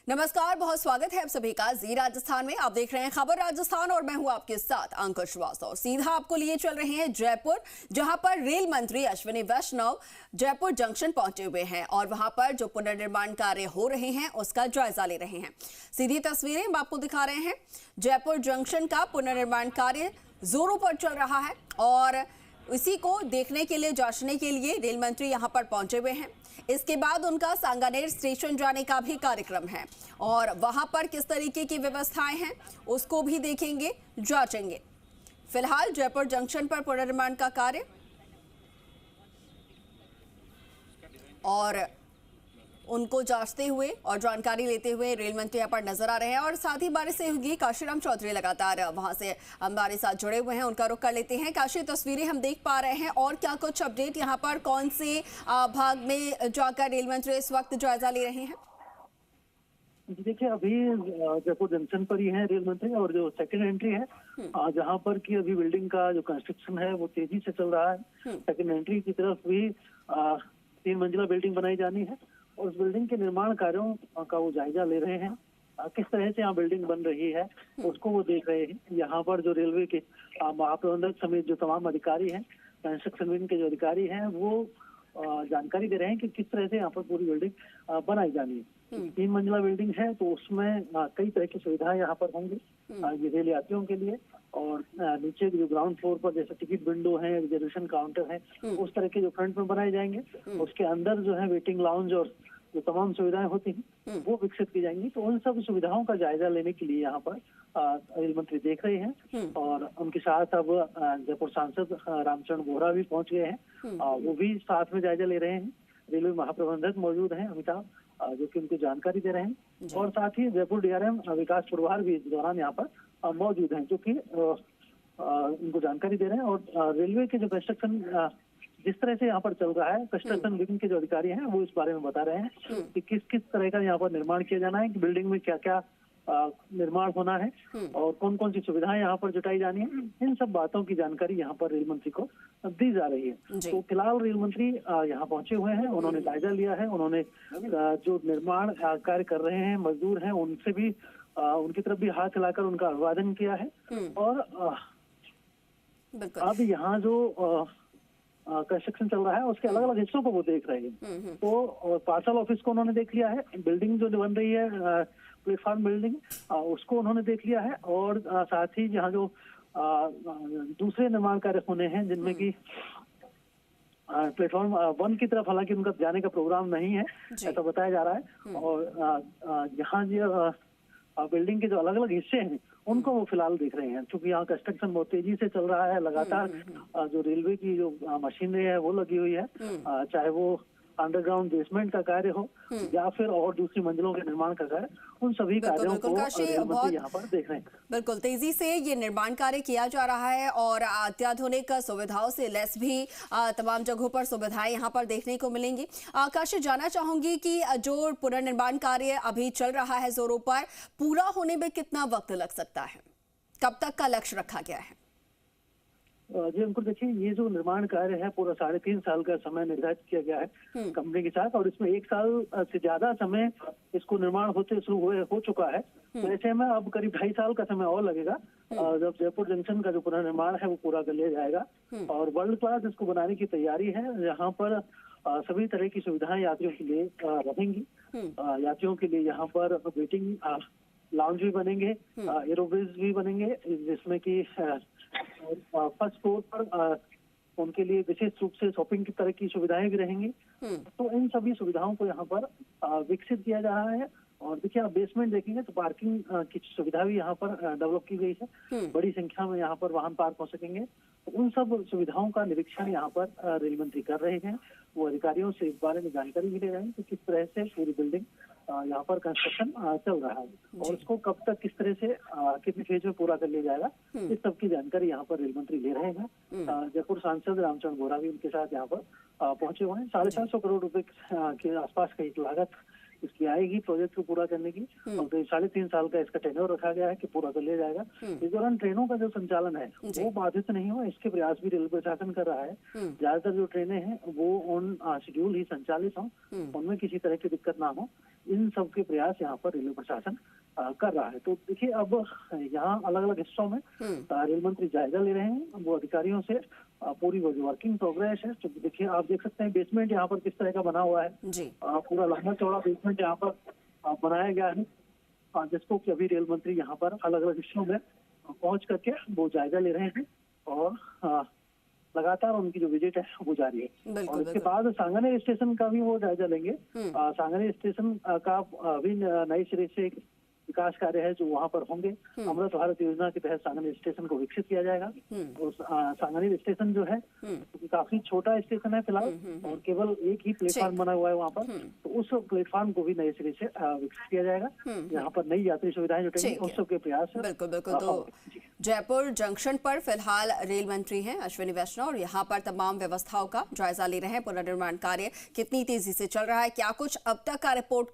नमस्कार, बहुत स्वागत है आप सभी का जी राजस्थान में। आप देख रहे हैं खबर राजस्थान और मैं हूं आपके साथ अंकुश श्रीवास्तव। सीधा आपको लिए चल रहे हैं जयपुर, जहां पर रेल मंत्री अश्विनी वैष्णव जयपुर जंक्शन पहुंचे हुए हैं और वहां पर जो पुनर्निर्माण कार्य हो रहे हैं उसका जायजा ले रहे हैं। सीधी तस्वीरें हम आपको दिखा रहे हैं। जयपुर जंक्शन का पुनर्निर्माण कार्य जोरों पर चल रहा है और इसी को देखने के लिए, जांचने के लिए रेल मंत्री यहां पर पहुंचे हुए हैं। इसके बाद उनका सांगानेर स्टेशन जाने का भी कार्यक्रम है और वहां पर किस तरीके की व्यवस्थाएं हैं उसको भी देखेंगे, जांचेंगे। फिलहाल जयपुर जंक्शन पर पुनर्निर्माण का कार्य और उनको जांचते हुए और जानकारी लेते हुए रेल मंत्री यहाँ पर नजर आ रहे हैं। और साथ ही हमारे सहयोगी काशीराम चौधरी लगातार वहां से हमारे साथ जुड़े हुए हैं, उनका रुख कर लेते हैं। काशी, तस्वीरें हम देख पा रहे हैं और क्या कुछ अपडेट यहाँ पर, कौन से भाग में जाकर रेल मंत्री इस वक्त जायजा ले रहे हैं? देखिए, अभी जयपुर जंक्शन पर ही है रेल मंत्री और जो सेकंड एंट्री है जहां पर की अभी बिल्डिंग का जो कंस्ट्रक्शन है वो तेजी से चल रहा है। सेकंड एंट्री की तरफ भी 3 मंजिला बिल्डिंग बनाई जानी है और उस बिल्डिंग के निर्माण कार्यों का वो जायजा ले रहे हैं। किस तरह से यहाँ बिल्डिंग बन रही है उसको वो देख रहे हैं। यहाँ पर जो रेलवे के महाप्रबंधक समेत जो तमाम अधिकारी हैं, कंस्ट्रक्शन विंग के जो अधिकारी हैं, वो जानकारी दे रहे हैं कि किस तरह से यहाँ पर पूरी बिल्डिंग बनाई जानी है। 3 मंजिला बिल्डिंग है तो उसमें कई तरह की सुविधाएं यहाँ पर होंगी ये रेल यात्रियों के लिए। और नीचे जो ग्राउंड फ्लोर पर जैसे टिकट विंडो है, रिजर्वेशन काउंटर है, उस तरह के जो फ्रंट में बनाए जाएंगे। उसके अंदर जो है वेटिंग लाउंज और जो तमाम सुविधाएं होती हैं वो विकसित की जाएंगी। तो उन सब सुविधाओं का जायजा लेने के लिए यहाँ पर रेल मंत्री देख रहे हैं और उनके साथ अब जयपुर सांसद रामचरण बोहरा भी पहुंच गए हैं। वो भी साथ में जायजा ले रहे हैं। रेलवे महाप्रबंधक मौजूद हैं अमिताभ, जो कि उनको जानकारी दे रहे हैं और साथ ही जयपुर डीआरएम विकास पुरवार भी इस दौरान यहाँ पर मौजूद हैं, जो कि उनको जानकारी दे रहे हैं। और रेलवे के जो कंस्ट्रक्शन जिस तरह से यहाँ पर चल रहा है, कंस्ट्रक्शन विंग के जो अधिकारी हैं वो इस बारे में बता रहे हैं कि किस किस तरह का यहाँ पर निर्माण किया जाना है, कि बिल्डिंग में क्या क्या निर्माण होना है और कौन कौन सी सुविधाएं यहाँ पर जुटाई जानी है। इन सब बातों की जानकारी यहाँ पर रेल मंत्री को दी जा रही है। तो फिलहाल रेल मंत्री यहाँ पहुंचे हुए हैं, उन्होंने जायजा लिया है। उन्होंने जो निर्माण कार्य कर रहे हैं मजदूर हैं उनसे भी उनकी तरफ भी हाथ हिलाकर उनका अभिवादन किया है। और अब यहाँ जो कंस्ट्रक्शन चल रहा है उसके अलग अलग हिस्सों को वो देख रहे हैं। तो पार्सल ऑफिस को उन्होंने देख लिया है, बिल्डिंग जो बन रही है प्लेटफॉर्म बिल्डिंग उसको उन्होंने देख लिया है और साथ ही यहाँ जो दूसरे निर्माण कार्य होने हैं जिनमें कि प्लेटफॉर्म 1 की तरफ हालांकि उनका जाने का प्रोग्राम नहीं है, ऐसा बताया जा रहा है। और यहाँ जो बिल्डिंग के जो अलग अलग हिस्से हैं उनको वो फिलहाल देख रहे हैं, क्योंकि यहाँ कंस्ट्रक्शन बहुत तेजी से चल रहा है। लगातार जो रेलवे की जो मशीनरी है वो लगी हुई है, चाहे वो अंडरग्राउंड बेसमेंट का कार्य हो या फिर और दूसरी मंजिलों के निर्माण का कार्य, उन सभी कार्यों को रेल यहाँ पर देख रहे हैं। बिल्कुल तेजी से ये निर्माण कार्य किया जा रहा है और अत्याधुनिक सुविधाओं से लैस भी तमाम जगहों पर सुविधाएं यहाँ पर देखने को मिलेंगी। काशी, जानना चाहूंगी कि जो पुनर्निर्माण कार्य अभी चल रहा है जोरों पर, पूरा होने में कितना वक्त लग सकता है? कब तक का लक्ष्य रखा गया है? जी अंकुर, देखिए ये जो निर्माण कार्य है पूरा 3.5 साल का समय निर्धारित किया गया है कंपनी के साथ और इसमें 1 साल से ज्यादा समय इसको निर्माण होते शुरू हो चुका है। तो ऐसे में अब करीब 2.5 साल का समय और लगेगा जब जयपुर जंक्शन का जो पुनर्निर्माण है वो पूरा कर लिया जाएगा। और वर्ल्ड क्लास इसको बनाने की तैयारी है। यहाँ पर सभी तरह की सुविधाएं यात्रियों के लिए रहेंगी। यात्रियों के लिए यहाँ पर वेटिंग लाउंज भी बनेंगे, एरोबिज भी बनेंगे, जिसमें कि फर्स्ट फ्लोर पर उनके लिए विशेष रूप से शॉपिंग की तरह की सुविधाएं भी रहेंगी। तो इन सभी सुविधाओं को यहाँ पर विकसित किया जा रहा है। और देखिए, आप बेसमेंट देखेंगे तो पार्किंग की सुविधा भी यहाँ पर डेवलप की गई है। बड़ी संख्या में यहाँ पर वाहन पार्क हो सकेंगे। तो उन सब सुविधाओं का निरीक्षण यहाँ पर रेल मंत्री कर रहे हैं। वो अधिकारियों से इस बारे में जानकारी भी ले रहे हैं कि किस तरह से पूरी बिल्डिंग यहाँ पर कंस्ट्रक्शन चल रहा है और उसको कब तक किस तरह से कितने फेज में पूरा कर लिया जाएगा, इस सब की जानकारी यहाँ पर रेल मंत्री ले रहे हैं। जयपुर सांसद रामचरण बोहरा भी उनके साथ यहाँ पर पहुंचे हुए हैं। 750 करोड़ रुपए के आसपास का एक लागत इसकी आएगी प्रोजेक्ट को पूरा करने की। और तो 3.5 साल का इसका टेन्योर रखा गया है कि पूरा कर लिया जाएगा। इस दौरान ट्रेनों का जो संचालन है वो बाधित नहीं हो, इसके प्रयास भी रेलवे प्रशासन कर रहा है। ज्यादातर जो ट्रेनें हैं वो ऑन शेड्यूल ही संचालित हों, उनमें किसी तरह की दिक्कत ना हो, इन सब के प्रयास यहाँ पर रेलवे प्रशासन कर रहा है। तो देखिए अब यहाँ अलग अलग हिस्सों में रेल मंत्री जायजा ले रहे हैं, वो अधिकारियों से पूरी वर्किंग प्रोग्रेस है। तो देखिए आप देख सकते हैं बेसमेंट यहाँ पर किस तरह का बना हुआ है जी। पूरा लंबा चौड़ा बेसमेंट यहाँ पर बनाया गया है, जिसको कि अभी रेल मंत्री यहाँ पर अलग अलग हिस्सों में पहुंच करके वो जायजा ले रहे हैं और लगातार उनकी जो विजिट है वो जारी है। और इसके बाद सांगानेर स्टेशन का भी वो जायजा लेंगे। सांगानेर स्टेशन का अभी नए सिरे से विकास कार्य है जो वहाँ पर होंगे। अमृत भारत योजना के तहत सांगानेर स्टेशन को विकसित किया जाएगा। और सांगानेर स्टेशन जो है काफी छोटा स्टेशन है फिलहाल, और केवल एक ही प्लेटफॉर्म बना हुआ है वहाँ पर। तो उस प्लेटफॉर्म को भी नए सिरे से विकसित किया जाएगा। यहाँ पर नई यात्री सुविधाएं जुटेंगी, उस सब के प्रयास है। बिल्कुल बिल्कुल। तो जयपुर जंक्शन पर फिलहाल रेल मंत्री हैं अश्विनी वैष्णव, और यहाँ पर तमाम व्यवस्थाओं का जायजा ले रहे हैं। पुनर्निर्माण कार्य कितनी तेजी से चल रहा है, क्या कुछ अब तक का रिपोर्ट